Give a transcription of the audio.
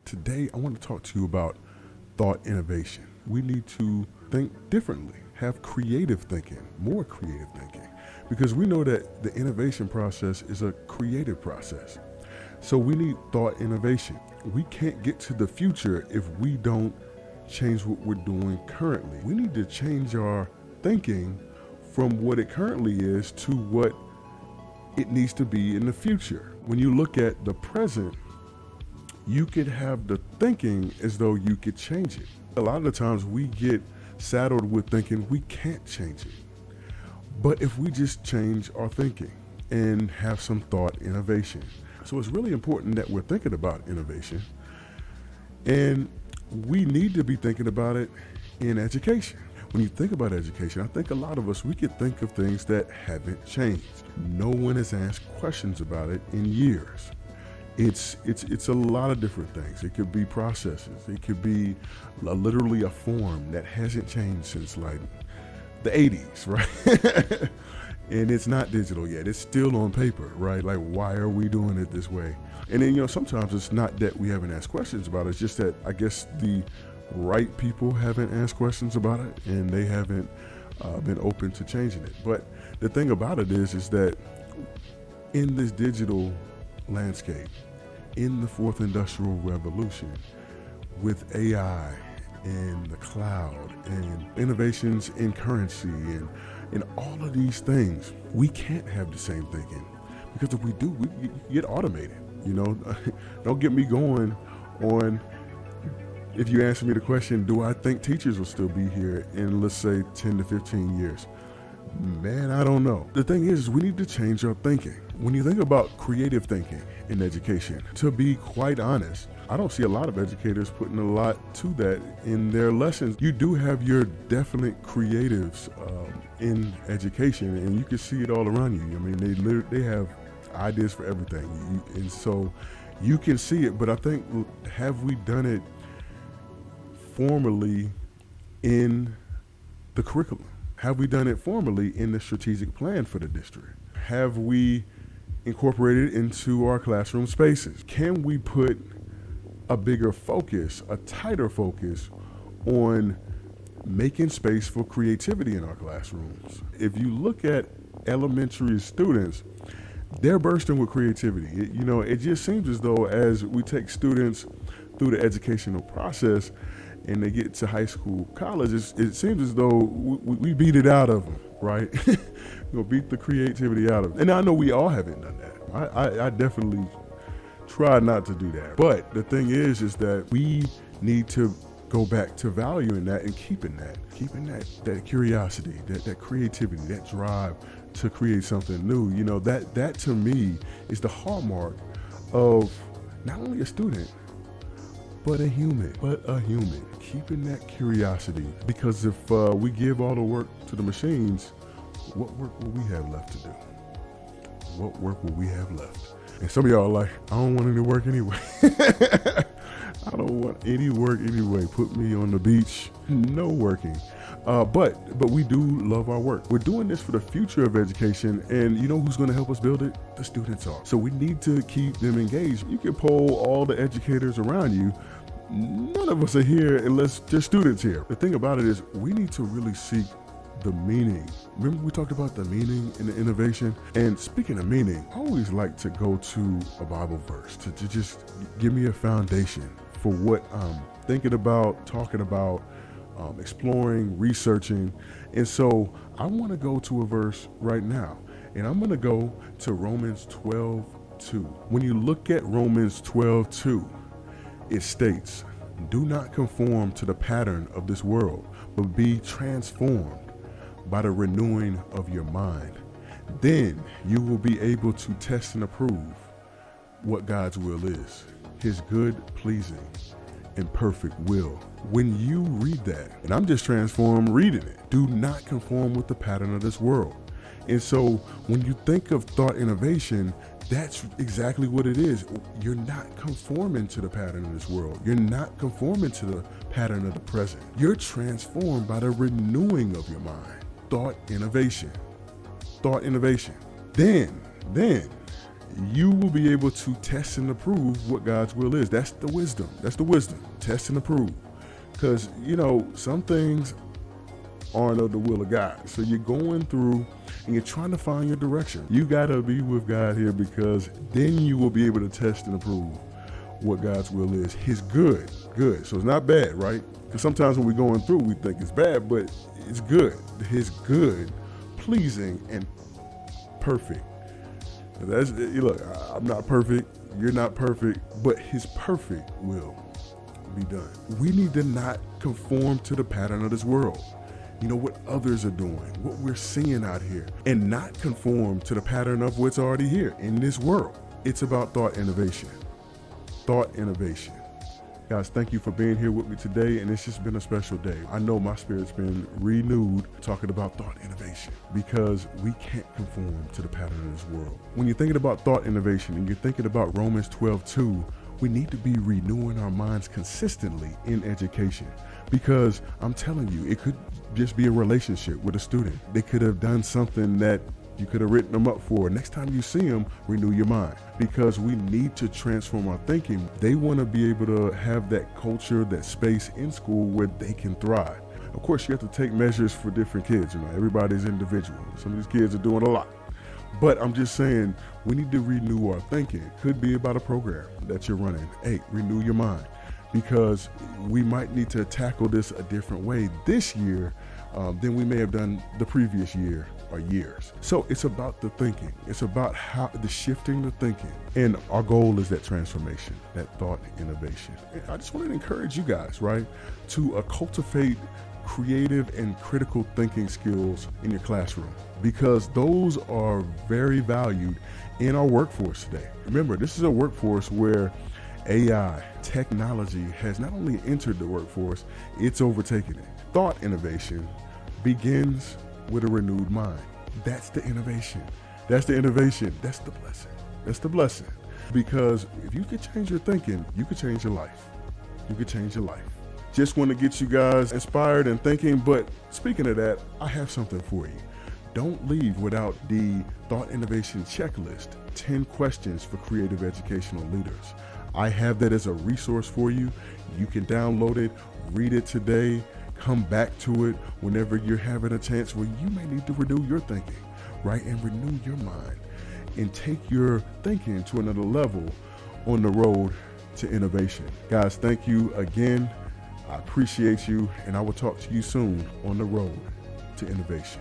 Today, I want to talk to you about thought innovation. We need to think differently, have creative thinking, more creative thinking, because we know that the innovation process is a creative process. So we need thought innovation. We can't get to the future if we don't change what we're doing currently. We need to change our thinking from what it currently is to what it needs to be in the future. When you look at the present, you could have the thinking as though you could change it. A lot of the times we get saddled with thinking we can't change it. But if we just change our thinking and have some thought innovation. So it's really important that we're thinking about innovation, and we need to be thinking about it in education. When you think about education, I think a lot of us, we could think of things that haven't changed. No one has asked questions about it in years. It's a lot of different things. It could be processes. It could be literally a form that hasn't changed since like the 80s, right? And it's not digital yet. It's still on paper, right? Like, why are we doing it this way? And then, sometimes it's not that we haven't asked questions about it. It's just that I guess the right people haven't asked questions about it, and they haven't been open to changing it. But the thing about it is that in this digital landscape, in the fourth industrial revolution, with AI and the cloud and innovations in currency and all of these things, we can't have the same thinking, because if we do, we get automated. Don't get me going on, if you answer me the question, do I think teachers will still be here in, let's say, 10 to 15 years? Man, I don't know. The thing is, we need to change our thinking. When you think about creative thinking in education, to be quite honest, I don't see a lot of educators putting a lot to that in their lessons. You do have your definite creatives in education, and you can see it all around you. I mean, they have ideas for everything, and so you can see it. But I think, have we done it formally in the curriculum? Have we done it formally in the strategic plan for the district? Have we incorporated it into our classroom spaces? Can we put a bigger focus, a tighter focus on making space for creativity in our classrooms? If you look at elementary students, they're bursting with creativity. It just seems as though as we take students through the educational process and they get to high school, college, it seems as though we beat it out of them, right? Beat the creativity out of them. And I know we all haven't done that. I definitely try not to do that. But the thing is that we need to go back to valuing that and keeping that curiosity, that creativity, that drive to create something new. That to me is the hallmark of not only a student, but a human, keeping that curiosity. Because if we give all the work to the machines, what work will we have left to do? What work will we have left? And some of y'all are like, I don't want any work anyway. I don't want any work anyway. Put me on the beach, no working. But we do love our work. We're doing this for the future of education, and you know who's going to help us build it? The students are. So we need to keep them engaged. You can poll all the educators around you. None of us are here unless there's students here. The thing about it is we need to really seek the meaning. Remember we talked about the meaning and the innovation? And speaking of meaning, I always like to go to a Bible verse to just give me a foundation for what I'm thinking about, talking about, exploring, researching. And so I want to go to a verse right now, and I'm going to go to Romans 12:2. When you look at Romans 12:2, it states, "Do not conform to the pattern of this world, but be transformed by the renewing of your mind. Then you will be able to test and approve what God's will is, his good, pleasing, and perfect will." When you read that, and I'm just transformed reading it, do not conform with the pattern of this world. And so when you think of thought innovation, that's exactly what it is. You're not conforming to the pattern of this world. You're not conforming to the pattern of the present. You're transformed by the renewing of your mind. Thought innovation. Thought innovation. then you will be able to test and approve what God's will is. That's the wisdom. Test and approve. Because, some things aren't of the will of God. So you're going through and you're trying to find your direction. You got to be with God here, because then you will be able to test and approve what God's will is. His good. So it's not bad, right? Because sometimes when we're going through, we think it's bad, but it's good. His good, pleasing, and perfect. Look, I'm not perfect. You're not perfect, but his perfect will be done. We need to not conform to the pattern of this world. What others are doing, what we're seeing out here, and not conform to the pattern of what's already here in this world. It's about thought innovation. Guys, thank you for being here with me today, and it's just been a special day. I know my spirit's been renewed talking about thought innovation, because we can't conform to the pattern of this world. When you're thinking about thought innovation and you're thinking about Romans 12:2, we need to be renewing our minds consistently in education, because I'm telling you, it could just be a relationship with a student. They could have done something that you could have written them up for. Next time you see them, renew your mind, because we need to transform our thinking. They want to be able to have that culture, that space in school where they can thrive. Of course, you have to take measures for different kids. Everybody's individual. Some of these kids are doing a lot. But I'm just saying, we need to renew our thinking. It could be about a program that you're running. Hey, renew your mind, because we might need to tackle this a different way this year than we may have done the previous year or years. So it's about the thinking. It's about the shifting the thinking. And our goal is that transformation, that thought innovation. And I just want to encourage you guys, right, to cultivate creative and critical thinking skills in your classroom, because those are very valued in our workforce today. Remember, this is a workforce where AI, technology has not only entered the workforce, it's overtaken it. Thought innovation begins with a renewed mind. That's the innovation. That's the blessing. Because if you could change your thinking, you could change your life. Just want to get you guys inspired and thinking. But speaking of that, I have something for you. Don't leave without the Thought Innovation Checklist, 10 questions for creative educational leaders. I have that as a resource for you. You can download it, read it today, come back to it whenever you're having a chance where you may need to renew your thinking, right? And renew your mind and take your thinking to another level on the road to innovation. Guys, thank you again. I appreciate you, and I will talk to you soon on the road to innovation.